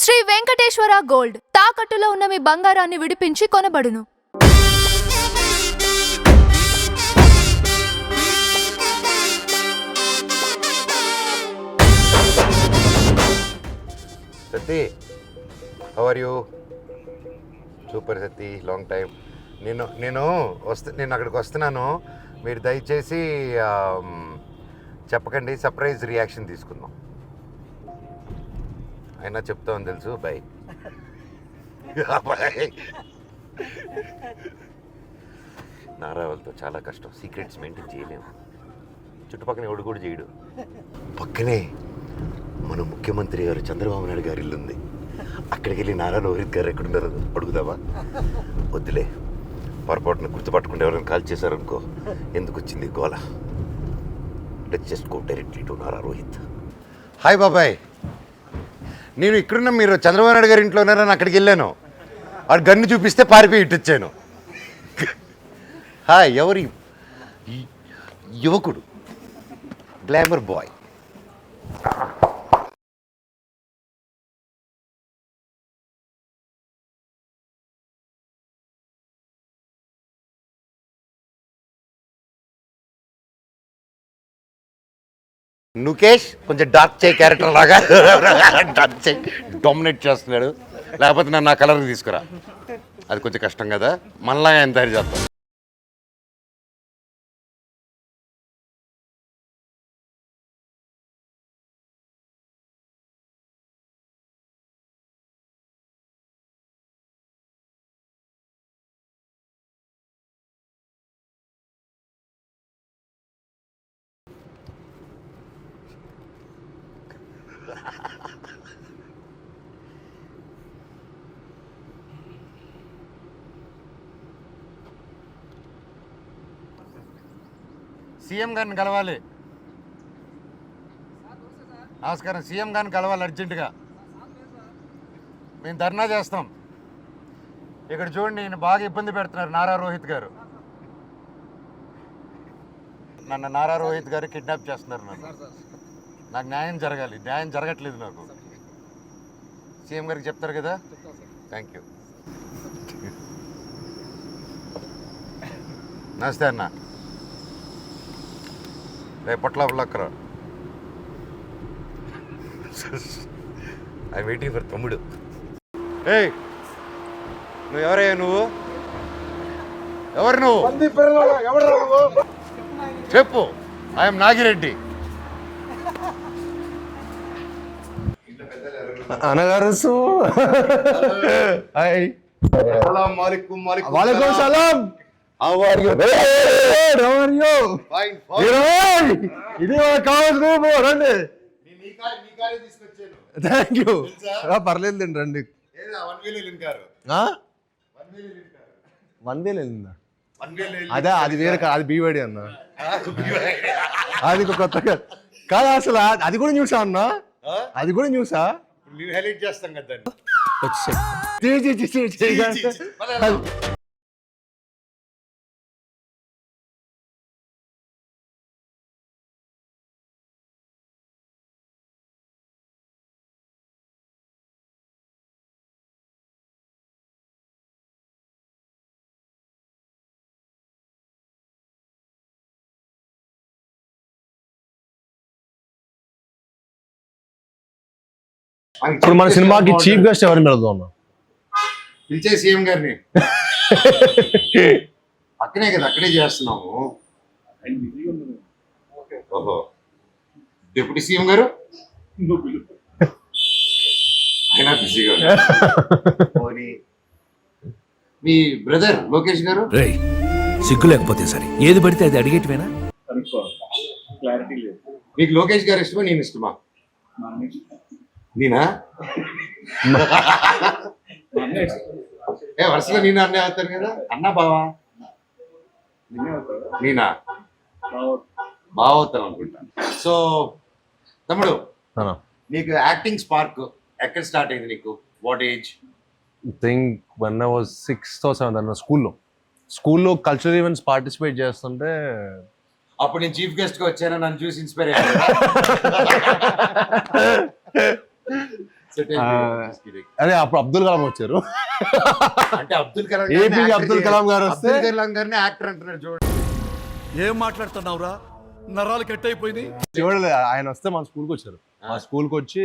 Shri Venkateswara gold తాకట్టులో ఉన్న మీ బంగారాన్ని విడిపించి కొనబడును. Sathi, how are you? Super Sathi, long time. నేను అక్కడికి వస్తున్నాను. మీరు దయచేసి చెప్పకండి, సర్ప్రైజ్ రియాక్షన్ తీసుకుందాం. అయినా చెప్తామని తెలుసు. బాయ్. నారావాళ్ళతో చాలా కష్టం, సీక్రెట్స్ మెయింటైన్ చేయలేము. చుట్టుపక్కల ఎవడు కూడా చేయడు. పక్కనే మన ముఖ్యమంత్రి గారు చంద్రబాబు నాయుడు గారి ఇల్లు ఉంది. అక్కడికి వెళ్ళి నారా రోహిత్ గారు ఎక్కడున్నారు అడుగుదామా? వద్దులే, పొరపాటున గుర్తుపట్టుకుంటే ఎవరైనా కాల్ చేశారనుకో, ఎందుకు వచ్చింది గోల. Let's just go directly to Nara Rohit. Hi బాబాయ్, నేను ఇక్కడున్న మీరు చంద్రబాబు నాయుడు గారి ఇంట్లో ఉన్నారని అక్కడికి వెళ్ళాను. వాడు గన్ను చూపిస్తే పారిపోయి ఇట్టొచ్చాను. హాయ్, ఎవరి యువకుడు, గ్లామర్ బాయ్. నుకేష్ కొంచెం డార్క్ చేయి క్యారెక్టర్ లాగా డార్క్ చేయి డామినేట్ చేస్తున్నాడు. లేకపోతే నన్ను ఆ కలర్ తీసుకురా, అది కొంచెం కష్టం కదా. మళ్ళా ఆయన తయారు చేస్తాం. సీఎం గారిని కలవాలి. నమస్కారం, సీఎం గారిని కలవాలి అర్జెంటుగా. మేము ధర్నా చేస్తాం. ఇక్కడ చూడండి, ఈయన బాగా ఇబ్బంది పెడుతున్నారు నారా రోహిత్ గారు. నన్ను నారా రోహిత్ గారు కిడ్నాప్ చేస్తున్నారు. నాకు న్యాయం జరగాలి, న్యాయం జరగట్లేదు నాకు. సీఎం గారికి చెప్తారు కదా. Thank you. నమస్తే అన్న. రేపు పొట్లక్కర ఐ వెయిటింగ్ ఫర్ తమ్ముడు. ఏయ్, నువ్వు ఎవరయ్యా? నువ్వు ఎవరు? నువ్వు చెప్పు. ఐఎమ్ నాగిరెడ్డి. అనగారు వాలేకుం సలాం. ఇది కావచ్చు. రండి. Thank you. పర్లేదు రండి. 1,000 వెళ్ళిందా? అదే, అది వేరే, అది బీవాడి అన్న. అది కొత్తగా కాదు అసలు. అది కూడా చూసా అన్న, అది కూడా చూసా. చేస్తాం కదా. ఇప్పుడు మన సినిమాకి చీఫ్ గెస్ట్ ఎవరిని పెడదాం? పిలిచే సీఎం గారిని. అక్కడే కదా, అక్కడే చేస్తున్నాము. ఓహో, డిప్యూటీ సీఎం గారు ఆయన బిజీగా ఉన్నారు. మీ బ్రదర్ లోకేష్ గారు. సిగ్గు లేకపోతే సరే, ఏది పడితే అది అడిగేటివేనా? మీకు లోకేష్ గారు ఇష్టమా, నేను ఇష్టమా? నేనా? వరుసగా నేను అన్నీ అవుతాను కదా. అన్నా బావా? నేనా? బాగా అవుతాను అనుకుంటా. సో తమ్ముడు, నీకు యాక్టింగ్ స్పార్క్ ఎక్కడ స్టార్ట్ అయింది నీకు? What age? Think one I was 6th or 7th అన్న. స్కూల్లో కల్చరల్ ఈవెంట్స్ పార్టిసిపేట్ చేస్తుంటే అప్పుడు నేను చీఫ్ గెస్ట్ గా వచ్చాను, నన్ను చూసి ఇన్స్పైర్ అయ్యాను. అదే అప్పుడు అబ్దుల్ కలాం వచ్చారు. అంటే అబ్దుల్ కలాం ఏపీజే అబ్దుల్ కలాం గారు వస్తే అబ్దుల్ కలాం గారిని యాక్టర్ అంటున్నారు చూడండి. ఏం మాట్లాడుతున్నావురా, నరాలు కట్ అయిపోయినాయి. చూడలే, ఆయన వస్తే మన స్కూల్కి వచ్చారు. మా స్కూల్కి వచ్చి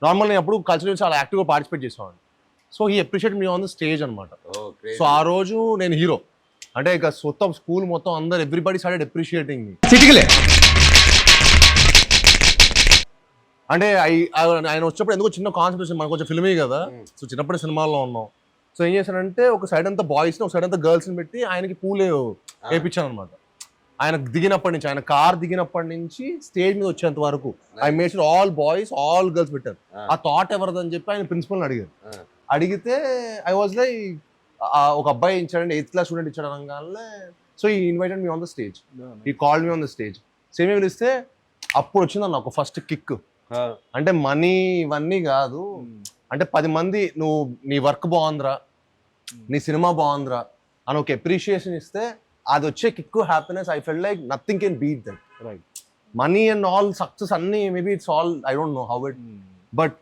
నార్మల్ నేను అప్పుడు కల్చరల్ చాలా యాక్టివ్గా పార్టిసిపేట్ చేసేవాడిని. So he appreciate me on the stage అనమాట. సో ఆ రోజు నేను హీరో అంటే ఇక మొత్తం స్కూల్ మొత్తం అందరు ఎవ్రీబడి స్టార్టెడ్ అప్రిషియేటింగ్ మీ. అంటే ఆయన వచ్చినప్పుడు ఎందుకో చిన్న కాన్సెప్ట్ మనకు కొంచెం ఫిల్మీ కదా, సో చిన్నప్పుడు సినిమాల్లో ఉన్నాం. సో ఏం చేశానంటే ఒక సైడ్ అంతా బాయ్స్ని ఒక సైడ్ అంతా గర్ల్స్ని పెట్టి ఆయనకి పూలే వేయించాను అనమాట. ఆయన దిగినప్పటి నుంచి, ఆయన కార్ దిగినప్పటి నుంచి స్టేజ్ మీద వచ్చేంత వరకు I made sure all boys all girls పెట్టారు. ఆ థాట్ ఎవరిదని చెప్పి ఆయన ప్రిన్సిపల్ని అడిగారు. అడిగితే ఐ వాజ్ లైక్ ఒక అబ్బాయి ఇచ్చాడండి, 8th క్లాస్ స్టూడెంట్ ఇచ్చాడు అనగానే. సో ఈ invited me on the stage, ఈ called me on the stage. Same ఏమి ఇస్తే అప్పుడు వచ్చిందన్న ఒక ఫస్ట్ కిక్. అంటే మనీ ఇవన్నీ కాదు, అంటే 10 మంది నువ్వు నీ వర్క్ బాగుందిరా, నీ సినిమా బాగుందిరా అని ఒక అప్రిషియేషన్ ఇస్తే అది వచ్చే kick happiness I fell like nothing can beat that. Right, money and all success అన్ని maybe it's all I don't know how it, but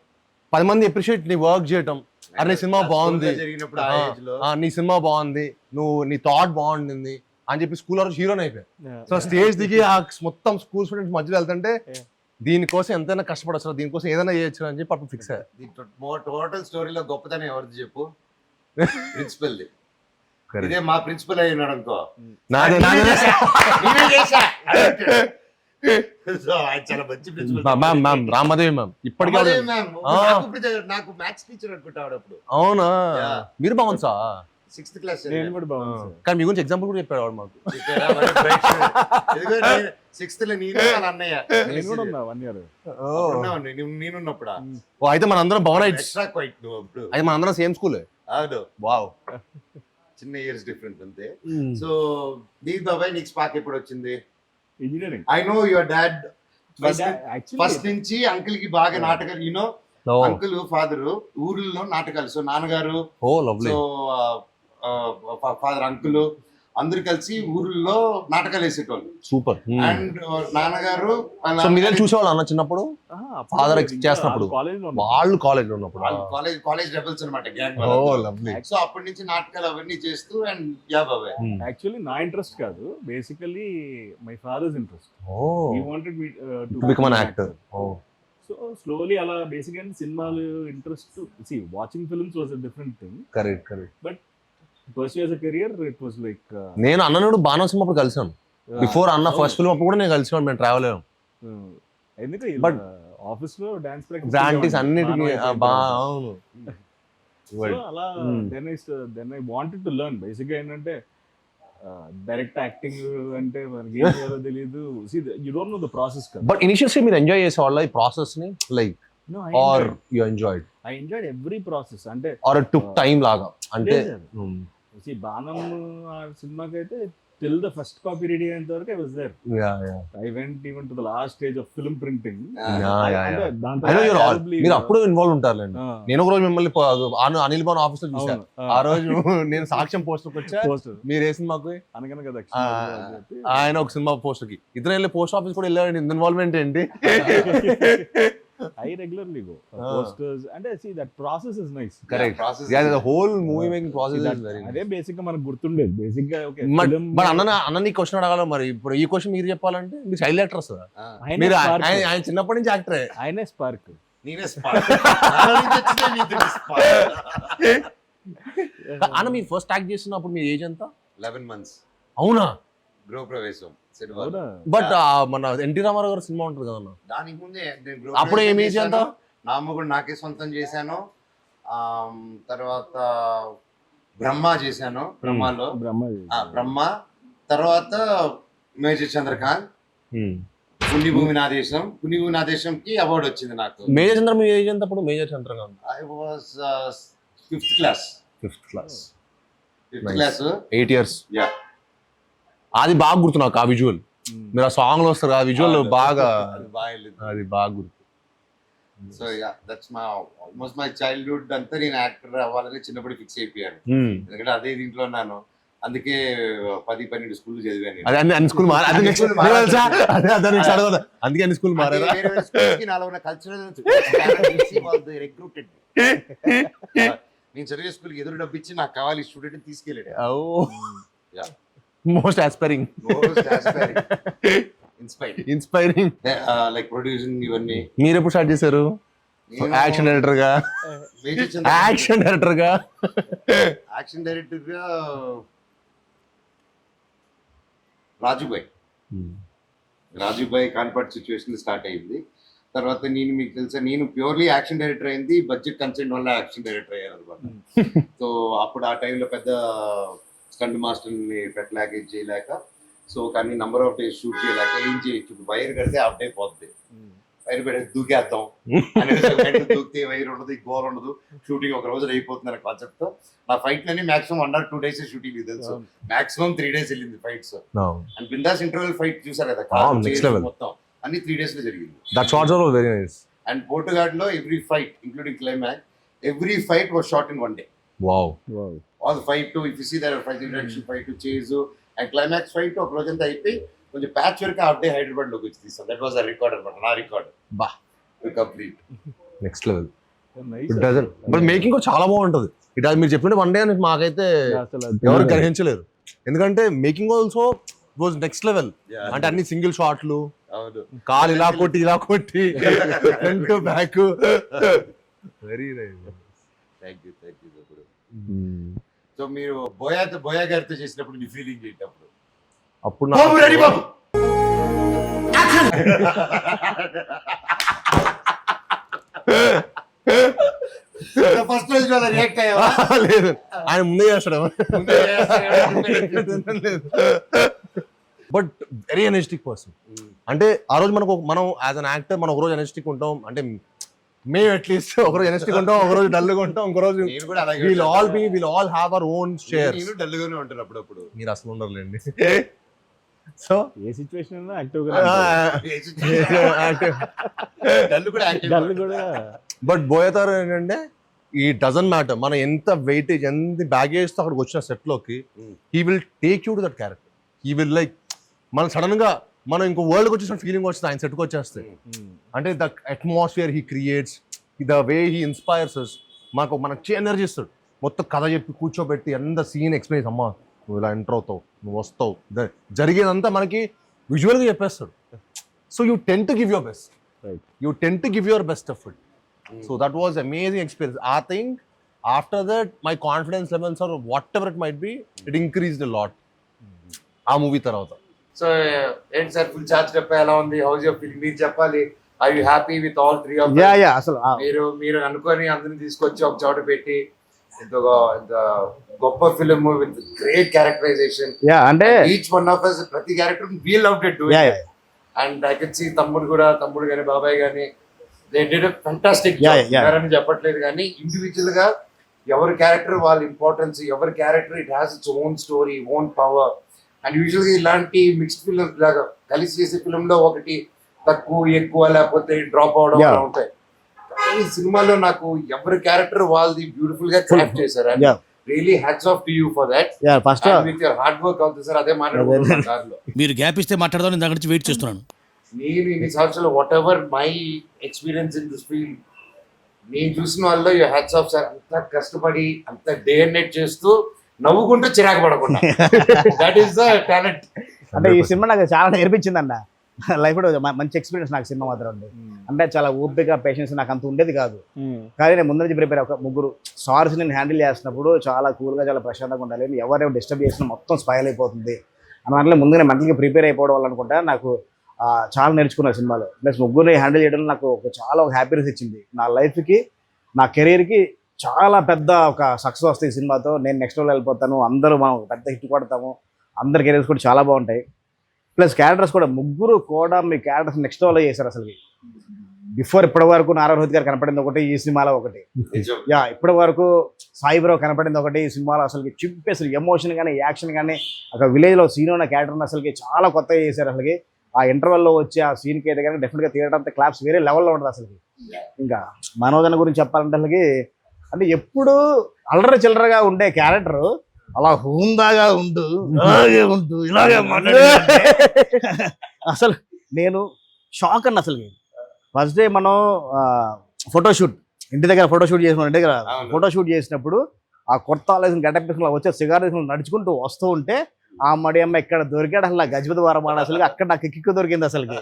10 మంది అప్రిషియేట్ నీ వర్క్ చేయటం, అరే నీ సినిమా బాగుంది, నీ సినిమా బాగుంది, నువ్వు నీ థాట్ బాగుండింది అని చెప్పి స్కూల్ రోజు హీరోని అయిపోయాయి. సో స్టేజ్ దిగి ఆ మొత్తం స్కూల్ స్టూడెంట్స్ మధ్యలో వెళ్తుంటే దీనికోసం ఎంతైనా కష్టపడచ్చు, దీనికోసం ఏదైనా చేయొచ్చు అని చెప్పి అప్పుడు ఫిక్స్ అయ్యారు. టోటల్ స్టోరీలో గొప్పతనం ఎవరిది చెప్పు? ప్రిన్సిపల్. ఇదే మా ప్రిన్సిపల్ అయి ఉన్నాడు అనుకో, చాలా మంచి ప్రిన్సిపల్. రామదేవి మ్యామ్ ఇప్పటికీ నాకు మ్యాథ్స్ టీచర్ అనుకుంటాడు అప్పుడు. అవునా, మీరు బాగుంది సార్ 6th క్లాస్. నేను కూడా బాగుంది కానీ మీ గురించి ఎగ్జాంపుల్ కూడా చెప్పాడు వాడు మాకు. 6th లో నేను వాళ్ళ అన్నయ్య నేను కూడా ఉన్నా 1 year. నేనున్నప్పుడా? ఓ అయితే మన అందరం భవన్ ఎక్స్ట్రా క్వైట్ నువ్వు అప్పుడు. అయితే మన అందరం సేమ్ స్కూలే. అవును, వావ్, చిన్న ఇయర్స్ డిఫరెన్స్ అంతే. సో నీకు బాబాయ్ నీకు స్పార్క్ ఎప్పుడు వచ్చింది? Engineering. I know your dad Actually, first నుంచి అంకుల్ కి బాగా నాటకాలు, యూనో అంకుల్ ఫాదర్ ఊర్లో నాటకాలు. సో నాన్నగారు, ఓ లవ్లీ, సో ఫాదర్ అంకుల్ అందరు కలిసి ఊర్లో నాటకాలు వేసేటోళ్ళు. సూపర్. అండ్ నాన్నగారు సో మీరే చూసేవాళ్ళు అన్న చిన్నప్పుడు ఫాదర్ చేస్తున్నప్పుడు? కాలేజ్ లో వాళ్ళు కాలేజ్ లో ఉన్నప్పుడు. కాలేజ్ రెబల్స్ అనమాట, గ్యాంగ్. Oh lovely. సో అప్పటి నుంచి నాటకాలు అవన్నీ చేస్తూ అండ్ యా బాబాయ్. యాక్చువల్లీ నా ఇంట్రెస్ట్ కాదు, basically my father's interest. Oh he wanted me to become an actor. Oh so slowly అలా బేసికల్లీ సినిమాలు interest. See watching films was a different thing, correct correct. But pursue as a career it was like. నేను అన్ననుడు Baanam cinema అప్పుడు కలిసాను. Before అన్న first film అప్పుడు కూడా నేను కలిసాను, మేము ట్రావెల్ అయ్యాం. ఎందుకంటే But ఆఫీస్ లో డాన్స్ ప్రాక్టీస్ అన్నిటికీ అవును. అలా then I wanted to learn. Basic గా ఏంటంటే డైరెక్ట్ యాక్టింగ్ అంటే మనకి ఏం చేయాలో తెలియదు. You don't know the process కదా. బట్ ఇనిషియల్లీ మీరు ఎంజాయ్ చేసేవాళ్ళ ఈ ప్రాసెస్ ని, like are you enjoyed? I enjoyed every process. అంటే ఆర్ ఇట్ టుక్ టైం లాగా? అంటే బాణం సినిమాకి అయితే till the first copy ready అయ్యేంత వరకు I was there. I went even to the last stage of film printing. మీరు అప్పుడు ఇన్వాల్వ్ ఉంటారులేండి. నేను ఒక రోజు మిమ్మల్ని అనిల్ భవన్ ఆఫీస్ లో చూసాను. ఆ రోజు నేను సాక్ష్యం పోస్టర్ వచ్చా, మీరు ఏ సినిమాకు అనగనగా ఆయన ఒక సినిమా పోస్టర్ కి ఇద్దరు వెళ్ళి పోస్ట్ ఆఫీస్ కూడా వెళ్ళాడు. ఇన్వాల్వ్మెంట్ ఏంటి? I regularly go posters and see that process is nice. Correct. Yeah, the whole movie making process is very nice. అదే బేసిక్ గా మనకు గుర్తుండేది. బేసిక్ గా ఓకే. మరి అన్న నీ క్వశ్చన్ అడగాల. మరి ఇప్పుడు ఈ క్వశ్చన్ మీరు చెప్పాలంటే మీరు చైల్డ్ యాక్టర్స్ కదా, మీరు ఆయన చిన్నప్పటి నుంచి యాక్టరే. ఆయనే స్పార్క్, నేనే స్పార్క్. అన్న మీరు ఫస్ట్ యాక్ట్ చేస్తున్నప్పుడు మీ ఏజ్ ఎంత? 11 months. అవునా? గృహప్రవేశం. బట్ మన ఎన్టీ రామారావు గారు సినిమా ఉంటుంది కదా, దానికి ముందే అప్పుడు ఏమి ఏజ్ ఎంత? నా అమ్మ కూడా నాకే సొంతం చేశాను. తర్వాత బ్రహ్మ చేశాను, బ్రహ్మలో బ్రహ్మ. తర్వాత మేజర్ చంద్రకాంత్, పుణ్యభూమి నా దేశం. పుణ్యభూమి నా దేశంకి అవార్డు వచ్చింది నాకు. మేజర్ చంద్ర మీ ఏజ్ ఎంత అప్పుడు? Major Chandrakanth I was 5th class. 5th class. 5th class. 8 years. Yeah, అది బాగా గుర్తు నాకు. ఆ విజువల్ మీరు ఆ సాంగ్ లో వస్తారు, ఆ విజువల్ బాగా, అది బాగా గుర్తు. So yeah, that's my almost my childhood అంతా నేను యాక్టర్ అవ్వాలని చిన్నప్పుడు ఫిక్స్ అయిపోయాను. ఎందుకంటే అదే దీంట్లో ఉన్నాను. అందుకే 10-12 స్కూల్ చదివాను నేను. అదే అన్ని స్కూల్ మారా అదే నెక్స్ట్ అడగదు అందుకే అన్ని స్కూల్ మారారా అదే వేరే వేరే schools కి నాలో ఉన్న కల్చరల్ రిక్రూటెడ్. నేను చదివే స్కూల్కి ఎదురు డబ్బు ఇచ్చి నాకు కావాలి స్టూడెంట్ తీసుకెళ్ళాడు. Most aspiring inspiring like producing ఇవన్నీ. మీరు ఎప్పుడు స్టార్ట్ చేశారు యాక్షన్ డైరెక్టర్ గా? యాక్షన్ డైరెక్టర్ గా రాజుబాయ్ కాన్పర్ట్ సిచ్యువేషన్ స్టార్ట్ అయింది. తర్వాత నేను మీకు తెలుసా నేను ప్యూర్లీ యాక్షన్ డైరెక్టర్ అయింది బడ్జెట్ కన్సెంట్ వల్ల యాక్షన్ డైరెక్టర్ అయ్యాను అనమాట. సో అప్పుడు ఆ టైంలో పెద్ద స్టంట్ మాస్టర్ని పెట్టలేక ఇది చేయలేక, సో కానీ నంబర్ ఆఫ్ డేస్ షూట్ చేయలేక ఏం చేయొచ్చు, వైర్ కడితే అవుట్ అయిపోద్ది, వైర్ పెడితే దూకేద్దాం అనేది దూకితే వైర్ ఉండదు, గోల్ ఉండదు, షూటింగ్ ఒక రోజు అయిపోతుంది అనే కాన్సెప్ట్ తో నా ఫైట్ అన్ని మాక్సిమం 1 or 2 days షూటింగ్ తెలుసు, మాక్సిమం 3 days వెళ్ళింది fights. And Bindaas interval fight చూసారు కదా మొత్తం అన్ని 3 days లో జరిగింది. Very nice. అండ్ పోర్టుగాడ్లో every fight including climax every fight was shot in 1 day. Wow. All fight to if you see there fight introduction fight chase and climax fight ఒక రోజంతా అయిపోయి కొంచెం ప్యాచ్ వరకు హాఫ్ డే హైదరాబాద్ లోకి వచ్చి తీస్తాం. That was a record అనమాట, నా రికార్డ్. బా complete next level. It doesn't but making కూడా చాలా బాగుంటది. ఇట్ మీరు చెప్పినట్టు 1 day అని మాకైతే ఎవరు గ్రహించలేరు, ఎందుకంటే making also was next level. అంటే అన్ని సింగిల్ షాట్లు, కాలు ఇలా కొట్టి front back. Very nice. Thank you so మీరు బోయా గారితో చేసినప్పుడు మీ ఫీలింగ్ ఏంటప్పుడు? అప్పుడు ఫస్ట్ రోజు రియాక్ట్ అయ్యావా? లేదు, ఆయన ముందే చేస్తాడు. But very energetic person. అంటే ఆ రోజు మనం యాజ్ అన్ యాక్టర్ మనం ఒకరోజు ఎనర్జెటిక్ ఉంటాం, అంటే మేము అట్లీస్ట్ ఒకరోజు ఎనర్జెటిక్ ఉంటాం, ఒకరోజు డల్గా ఉంటాం, ఇంకో రోజు will all have our own share. డల్గానే ఉంటాను అప్పుడప్పుడు. మీరు అసలు ఉండరులేండి. సో ఏ సిచ్యువేషన్ యాక్టివ్ కూడా. బట్ బోయతారు ఏంటంటే ఈ డజన్ మ్యాటర్ మనం ఎంత వెయిటేజ్ ఎంత బ్యాగేజ్ తో అక్కడికి వచ్చిన సెట్ లోకి he will take you to that character. He will like మనం సడన్ గా మనం ఇంకో వరల్డ్ కి వచ్చేసిన ఫీలింగ్ వస్తుంది ఆయన సెట్కి వచ్చేస్తే. అంటే the atmosphere he creates, the way he inspires us. మనకు ఎనర్జీ ఇస్తాడు. మొత్తం కథ చెప్పి కూర్చోబెట్టి ఎంత సీన్ ఎక్స్పీరియన్స్, అమ్మా నువ్వు ఇలా ఎంటర్ అవుతావు, నువ్వు వస్తావు, జరిగేదంతా మనకి విజువల్గా చెప్పేస్తాడు. So you ten to give your best, you ten to give your best effort. So that was amazing experience. I think after that my confidence levels or whatever it might be, it increased a lot. ఆ movie తర్వాత. So ఏంటి sir full charge చెప్పా ఎలా ఉంది? How's your feeling మీరు చెప్పాలి. Are you happy with all 3 of them? Yeah అసలు మీరు అనుకొని అందరిని తీసుకొచ్చి ఒక చోట పెట్టి ఇంత గొప్ప film with great characterization. Yeah అంటే ఈచ్ వన్ ఆఫ్ us ప్రతి character we loved it. And I can see తమ్ముడు గాని బాబాయ్ గాని they did a fantastic job. అని చెప్పట్లేదు కానీ ఇండివిజువల్ గా ఎవరి క్యారెక్టర్ వాళ్ళ ఇంపార్టెన్స్, ఎవరి character it has its own story, own power. And usual గా ఇలాంటి మిక్స్డ్ ఫిల్మ్స్ లాగా కలిసి చేసే ఫిల్మ్ లో ఒకటి తక్కువ ఎక్కువ లేకపోతే డ్రాప్ అవడం అలా ఉంటాయి. ఈ సినిమాలో నాకు ఎవరి క్యారెక్టర్ వాళ్ళది బ్యూటిఫుల్ గా క్రాఫ్ట్ చేశారు. Really hats off to you for that. First with your hard work అవుతుంది సార్. అదే మాట్లాడుతున్నాను కార్లో. మీరు గ్యాప్ ఇస్తే మాట్లాడదాం, నేను దగ్గర వెయిట్ చేస్తున్నాను. నేను ఇన్ని సంవత్సరాలు what ever my experience in this field నేను చూసిన వాళ్ళు యూ హ్యాట్స్ ఆఫ్ సార్. అంత కష్టపడి అంత డే అండ్ నైట్ చేస్తూ నవ్వుకుంటూ చిరాకు పడకుండా దట్ ఈస్ ద టాలెంట్. అంటే ఈ సినిమా నాకు చాలా నేర్పించిందండి లైఫ్ లో. మంచి ఎక్స్పీరియన్స్ నాకు సినిమా మాత్రం ఉంది. అంటే చాలా ఓపిక పేషెన్స్ నాకు అంత ఉండేది కాదు. కానీ నేను ముందు నుంచి ప్రిపేర్ ఒక 3 సార్స్ నేను హ్యాండిల్ చేస్తున్నప్పుడు చాలా కూల్గా చాలా ప్రశాంతంగా ఉండాలి. ఎవరెవరు డిస్టర్బ్ చేసినా మొత్తం స్పాయిల్ అయిపోతుంది అని దాంట్లో ముందుగా మెంటల్గా ప్రిపేర్ అయిపోవడం వల్ల అనుకుంటా నాకు చాలా నేర్చుకున్నాను సినిమాలో. ప్లస్ ముగ్గురిని హ్యాండిల్ చేయడం నాకు చాలా ఒక హ్యాపీనెస్ ఇచ్చింది. నా లైఫ్కి నా కెరీర్కి చాలా పెద్ద ఒక సక్సెస్ వస్తుంది ఈ సినిమాతో. నేను నెక్స్ట్ లెవెల్ వెళ్ళిపోతాను, అందరూ మనం పెద్ద హిట్ కొడతాము, అందరి కెరీర్స్ కూడా చాలా బాగుంటాయి. ప్లస్ క్యారెక్టర్స్ కూడా ముగ్గురు కూడా మీ క్యారెక్టర్స్ నెక్స్ట్ లెవెల్లో చేశారు. అసలు బిఫోర్ ఇప్పటి వరకు నారా రోహిత్ గారు కనపడింది ఒకటి, ఈ సినిమాలో ఒకటి. ఇప్పటి వరకు సాయిబ్రావు కనపడింది ఒకటి. ఈ సినిమాలో అసలు చింపేసి ఎమోషన్ కానీ యాక్షన్ కానీ ఒక విలేజ్లో సీన్ ఉన్న క్యారెక్టర్ని అసలుకి చాలా కొత్తగా చేశారు. అసలుకి ఆ ఇంటర్వెల్లో వచ్చి ఆ సీన్కి అయితే కానీ డెఫినెట్గా తీయడం క్లాప్స్ వేరే లెవెల్లో ఉంటుంది అసలుకి. ఇంకా మనోజన గురించి చెప్పాలంటే అసలుకి అంటే ఎప్పుడు అల్లరి చిల్లరగా ఉండే క్యారెక్టర్ అలా హుందాగా ఉంటూ ఇలాగే ఉంటూ ఇలాగే మాట్లాడే అసలు నేను షాక్ అన్న అసలు. ఫస్ట్ డే మనం ఫోటోషూట్ ఇంటి దగ్గర ఫోటోషూట్ చేసిన ఇంటి దగ్గర ఫోటోషూట్ చేసినప్పుడు ఆ కొత్త ఆలోచన గడ్డ వచ్చే సిగార్ నడుచుకుంటూ వస్తూ ఉంటే ఆ మడి అమ్మ ఇక్కడ దొరికాడు అసలు గజపతి వారమాడ అసలు అక్కడ నాకు కిక్కు దొరికింది అసలుకి.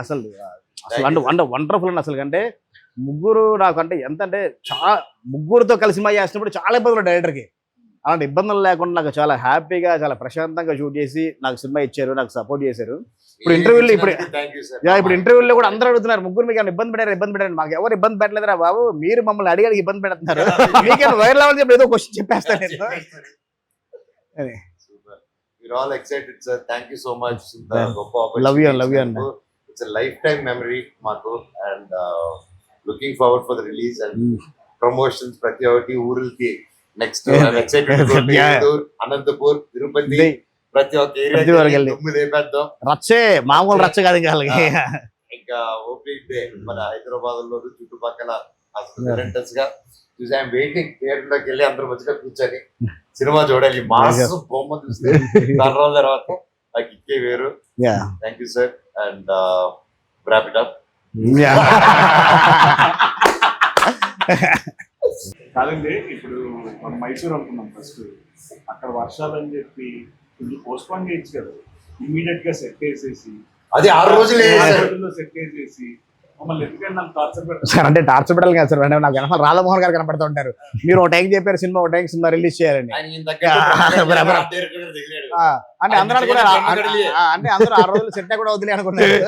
అసలు అంటే వండర్ఫుల్ అండి అసలు. అంటే ముగ్గురు నాకు అంటే ఎంత అంటే చాలా ముగ్గురుతో కలిసి సినిమా చేసినప్పుడు చాలా ఇబ్బందులు డైరెక్టర్కి. అలాంటి ఇబ్బందులు లేకుండా నాకు చాలా హ్యాపీగా చాలా ప్రశాంతంగా షూట్ చేసి నాకు సినిమా ఇచ్చారు, నాకు సపోర్ట్ చేశారు. ఇప్పుడు ఇంటర్వ్యూలో ఇప్పుడు ఇంటర్వ్యూలో కూడా అందరూ అడుగుతున్నారు ముగ్గురు మీకు ఇబ్బంది పెట్టారు మాకు ఎవరు ఇబ్బంది పెట్టలేదురా బాబు, మీరు మమ్మల్ని అడిగి ఇబ్బంది పెడుతున్నారు, మీకేమైనా వైరల్ అవ్వాలని చెప్పి ఏదో క్వశ్చన్ చెప్పేస్తాను నేను. We're all excited, sir. Thank you so much. Love you, and it's a lifetime memory, Mako, and looking forward for the release and promotions. Pratyavati Urulki next. I'm excited to go to Indore, Anantapur, Tirupati. ప్రతి ఒక్క area రచ్చే మామూలు రచ్చ కాదు ఇంకా opening day మన హైదరాబాద్ లో చుట్టుపక్కల renters గా చూసి ఐఎమ్ వెయిటింగ్ థియేటర్లోకి వెళ్ళి అందరూ మంచిగా కూర్చొని సినిమా చూడాలి, మాస్ బొమ్మ చూస్తే దాని రోజుల తర్వాత నాకు ఇక్కే వేరు. Thank you sir and wrap it up. కాదండి, ఇప్పుడు మనం మైసూర్ అనుకున్నాం ఫస్ట్, అక్కడ వర్షాలు అని చెప్పి పోస్ట్పోన్ చేయొచ్చు కదా, ఇమీడియట్ గా సెట్ వేసేసి అది 6 రోజులు సెట్ వేసేసి మమ్మల్ని ఎందుకంటే నాకు టార్చర్ పెడతారు సార్. అంటే టార్చర్ పెట్టాలి కదా సార్, నాకు వెనకాల రాధామోహన్ గారు కనపడుతూ ఉంటారు. మీరు ఒక టైం చెప్పారు సినిమా, ఒక టైం సినిమా రిలీజ్ చేయాలని అంటే అందరూ అనుకున్నారు. అంటే అందరూ 6 రోజులు సెట్ కూడా వదిలే అనుకున్నారు,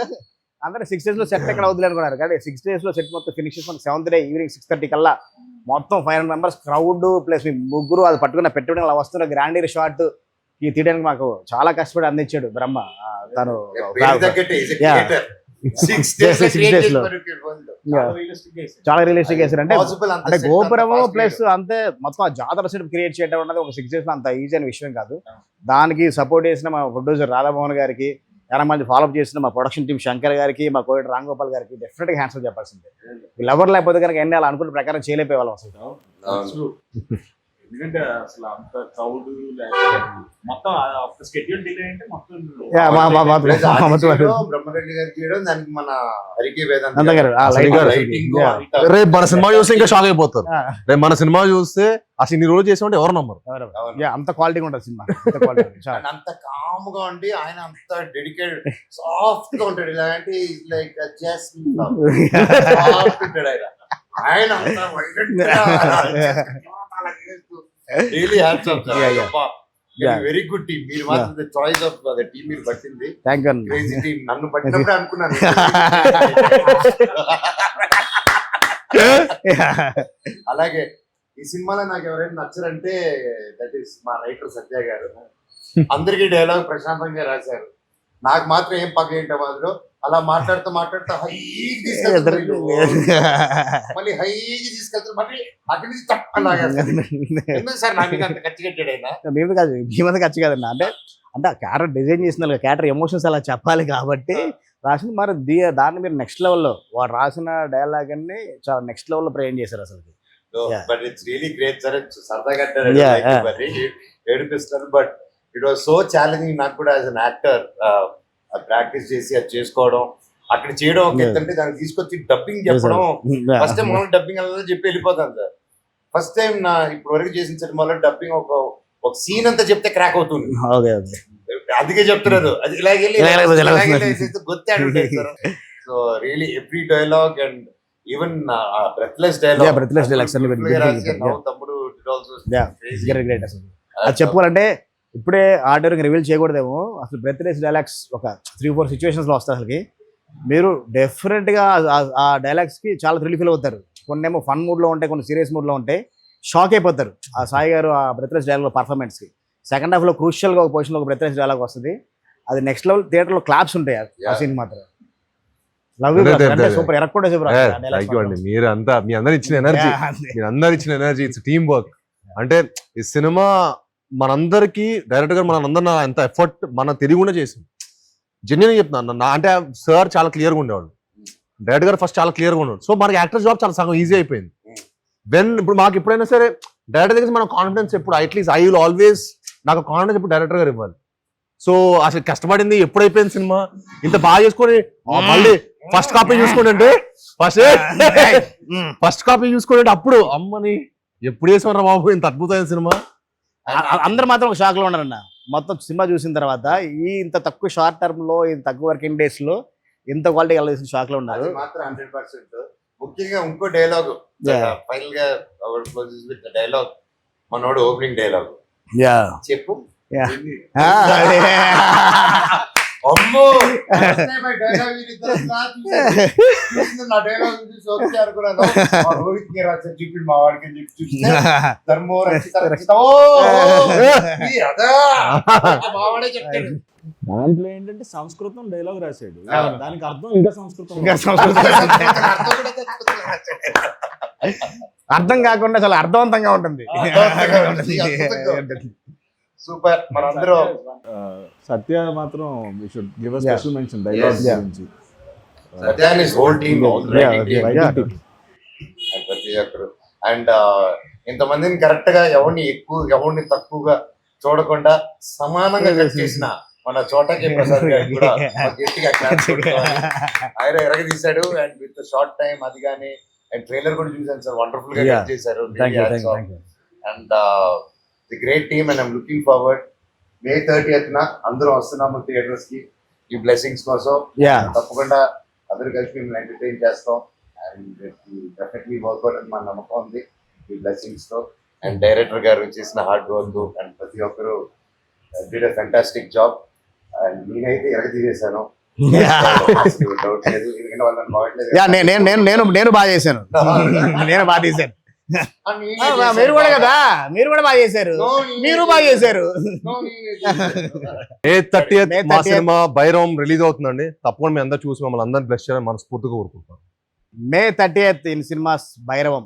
అందరూ 6 days లో సెట్ ఎక్కడ వదిలే అనుకున్నారు. కానీ 6 days లో సెట్ మొత్తం ఫినిష్ చేసుకుని 7th day ఈవినింగ్ 6:30 కల్లా మొత్తం 500 members క్రౌడ్ ప్లస్ మీ ముగ్గురు అది పట్టుకున్న పెట్టుబడి అలా వస్తున్న గ్రాండీర్ షాట్ ఈ తీయడానికి మాకు చాలా కష్టపడి అందించాడు బ్రహ్మ. తను 6 days లో చాలా రియలిస్టిక్ చేశారు. అంటే గోపురము ప్లస్ అంతే మొత్తం ఆ జాతర సెట్ క్రియేట్ చేయడం అన్నది ఒక 6 days లో అంత ఈజీ అనే విషయం కాదు. దానికి సపోర్ట్ చేసిన మా ప్రొడ్యూసర్ రాధామోహన్ గారికి, చాలా మంది ఫాలోఅప్ చేసిన మా ప్రొడక్షన్ టీం శంకర్ గారికి, మా కోవిడ్ రామ్ గోపాల్ గారికి డెఫినెట్ గా హ్యాండ్స్ చెప్పాల్సిందే. వీళ్ళెవరు లేకపోతే కనుక ఎన్ని అలా అనుకున్న ప్రకారం చేయలేకపోయే వాళ్ళం అసలు. ఎందుకంటే అసలు అంత క్రౌడ్ మొత్తం స్కెడ్యూల్ డిలే అంటే మొత్తం బ్రహ్మరెడ్డి గారు చేయడం, దానికి మన హరికి వేదాంత గారు రేపు మన సినిమా చూస్తే ఇంకా షాక్ అయిపోతారు. రేపు మన సినిమా చూస్తే అసలు ఇన్ని రోజులు చేసామంటే ఎవరు నమ్మరు. అంత క్వాలిటీగా ఉంటుంది సినిమా, అంత కామ్ గా ఉండి ఆయన అంత డెడికేటెడ్ సాఫ్ట్ గా ఉంటాడు. ఇలాంటి లైక్ ఆయన really hats off very good team. మీరు మాత్రం చాయిస్ ఆఫ్ ద టీమ్ మీరు పట్టింది క్రేజీ టీమ్. నన్ను పట్టినప్పుడే అనుకున్నాను. అలాగే ఈ సినిమాలో నాకు ఎవరైనా నచ్చరంటే దట్ ఈస్ మా రైటర్ సత్య గారు. అందరికీ డైలాగ్ ప్రశాంతంగా రాశారు, నాకు మాత్రం ఏం పక్క ఏంటో మాదిలో అలా మాట్లాడుతూ హైకి తీసుకెళ్తారు, మళ్ళీ హైకి తీసుకెళ్తారు, మళ్ళీ అక్కడి నుంచి తప్పలాగా సార్ నాకు అంత ఖర్చు కట్టాడు ఆయన. మేము కాదు భీమంత ఖర్చు కాదన్న. అంటే అంటే ఆ క్యారెక్టర్ డిజైన్ చేసిన క్యారెక్టర్ ఎమోషన్స్ అలా చెప్పాలి కాబట్టి రాసింది. మరి దాన్ని మీరు నెక్స్ట్ లెవెల్లో వాడు రాసిన డైలాగ్ అన్ని చాలా నెక్స్ట్ లెవెల్లో ప్రజెంట్ చేశారు అసలు. But it's really great sir. సరదాగా ఏడిపిస్తారు, but it was so challenging నాకు కూడా యాజ్ అన్ యాక్టర్. ప్రాక్టీస్ చేసి అది చేసుకోవడం, అక్కడ చేయడం ఒక ఎత్తంటే దాన్ని తీసుకొచ్చి డబ్బింగ్ చెప్పడం. ఫస్ట్ టైం మనం డబ్బింగ్ అలా చెప్పి వెళ్ళిపోతాను సార్. ఫస్ట్ టైం నా ఇప్పటి వరకు చేసిన సినిమాలో డబ్బింగ్ ఒక సీన్ అంతా చెప్తే క్రాక్ అవుతుంది, అందుకే చెప్తున్నారు అది ఇలాగే గొత్తాడు. So really every dialogue and even breathless dialogue తమ్ముడు అది చెప్పుకోవాలంటే ఇప్పుడే ఆర్డర్ రివీల్ చేయకూడదేమో. అసలు బ్రెత్లెస్ డైలాగ్స్ ఒక 3-4 సిచ్యువేషన్స్ లో వస్తాయి. అసలుకి మీరు డెఫినెట్ గా ఆ డైలాగ్స్ కి చాలా థ్రిల్ ఫీల్ అవుతారు. కొన్ని ఏమో ఫన్ మూడ్ లో ఉంటాయి, కొన్ని సీరియస్ మూడ్ లో ఉంటాయి. షాక్ అయిపోతారు ఆ సాయి గారు ఆ బ్రెత్లెస్ డైలాగ్ పర్ఫార్మెన్స్ కి. సెకండ్ హాఫ్ లో క్రూషియల్ గా ఒక పొజిషన్ లో ఒక బ్రెత్లెస్ డైలాగ్ వస్తుంది. అది నెక్స్ట్ లెవెల్ థియేటర్ లో క్లాప్స్ ఉంటాయి ఆ సీన్ మాత్రం. సూపర్ ఎరక్కుండా సూపర్. మీరు అంతా మీ అందరు ఇచ్చిన ఎనర్జీ, మీరు అందరు ఇచ్చిన ఎనర్జీ, ఇట్స్ టీమ్ వర్క్. అంటే ఈ సినిమా మనందరికి డైరెక్టర్ గారు మనందరూ ఎంత ఎఫర్ట్ మన తెలియకుండా చేసాం. జెన్యున్ చెప్తున్నాను. అంటే సార్ చాలా క్లియర్గా ఉండేవాడు, డైరెక్టర్ గారు ఫస్ట్ చాలా క్లియర్గా ఉండేవాడు. సో మనకి యాక్టర్ జాబ్ చాలా సగం ఈజీ అయిపోయింది. ఇప్పుడు మాకు ఎప్పుడైనా సరే డైరెక్టర్ దగ్గర మనం కాన్ఫిడెన్స్ ఎప్పుడు అట్లీస్ట్ ఐ విల్ ఆల్వేస్ నాకు కాన్ఫిడెన్స్ ఎప్పుడు డైరెక్టర్ గారు ఇవ్వాలి. సో అసలు కష్టపడింది ఎప్పుడు అయిపోయింది సినిమా ఇంత బాగా చేసుకొని మళ్ళీ ఫస్ట్ కాపీ చూసుకోండి అంటే ఫస్ట్ కాపీ చూసుకోండి అంటే అప్పుడు అమ్మని ఎప్పుడు వేసామరా బాబు ఇంత అద్భుతమైన సినిమా. అందరు మాత్రం ఒక షాక్ లో ఉన్నారన్న. మొత్తం సినిమా చూసిన తర్వాత ఇంత తక్కువ షార్ట్ టర్మ్ లో ఇంత తక్కువ వర్కింగ్ డేస్ లో ఇంత క్వాలిటీ కలిసి షాక్ లో ఉన్నారు. అది మాత్రం 100%. ముఖ్యంగా ఇంకో డైలాగ్ ఫైనల్ గా విత్ డైలాగ్, మనోడు ఓపెనింగ్ డైలాగ్ చెప్పు. అమ్మో నా డైలాగ్ చూసి ఓకే అనుకున్నాను. రోహిత్ కి రాశారు చెప్పిండు మా వాడికి అని చెప్పి చూస్తే ధర్మో రక్షిత రక్షిత అదా మా వాడే చెప్తాడు. దాంట్లో ఏంటంటే సంస్కృతం డైలాగ్ రాశాడు, దానికి అర్థం ఇంకా సంస్కృతం. అర్థం కాకుండా చాలా అర్థవంతంగా ఉంటుంది. సూపర్. మనందరూ సత్య మాత్రం we should give a special mention dialogue గురించి. Satya and his whole team ప్రతి ఒక్కరు అండ్ ఇంతమందిని కరెక్ట్ గా ఎవరిని ఎక్కువ ఎవరిని తక్కువగా చూడకుండా సమానంగా కట్ చేసిన మన చోటకి ప్రసాద్ గారు కూడా గట్టిగా క్లాస్ ఆయన ఎరగదీశాడు. అండ్ విత్ షార్ట్ టైం అది కానీ అండ్ ట్రైలర్ కూడా చూసాను సార్, వండర్ఫుల్ గా కట్ చేశారు. And the great team and I'm looking forward. May 30th అందరూ వస్తున్నాము థియేటర్స్ కి ఈ బ్లెస్సింగ్స్ కోసం. తప్పకుండా అందరూ కలిసి మేము ఎంటర్టైన్ చేస్తాం అండ్ డెఫినెట్లీ వర్క్అవుట్ అని మా నమ్మకం ఉంది ఈ బ్లెస్సింగ్స్ తో. అండ్ డైరెక్టర్ గారు చేసిన హార్డ్ వర్క్ అండ్ ప్రతి ఒక్కరు did a fantastic job. And నేనైతే ఎరగతీసేసాను, డౌట్ లేదు. ఎందుకంటే వాళ్ళని బాగట్లేదు. నేను బాగా చేశాను. నేను బాగా తీశాను. మీరు కూడా కదా, మీరు కూడా బాగా చేశారు. మీరు బాగా చేశారు. May 30th మా సినిమా భైరవం రిలీజ్ అవుతుందండి. తప్పకుండా మీ అందరూ చూసి మమ్మల్ని అందరిని బ్లెస్ చేయాలని మనస్ఫూర్తిగా కోరుకుంటాం. May 30th in cinemas Bhairavam.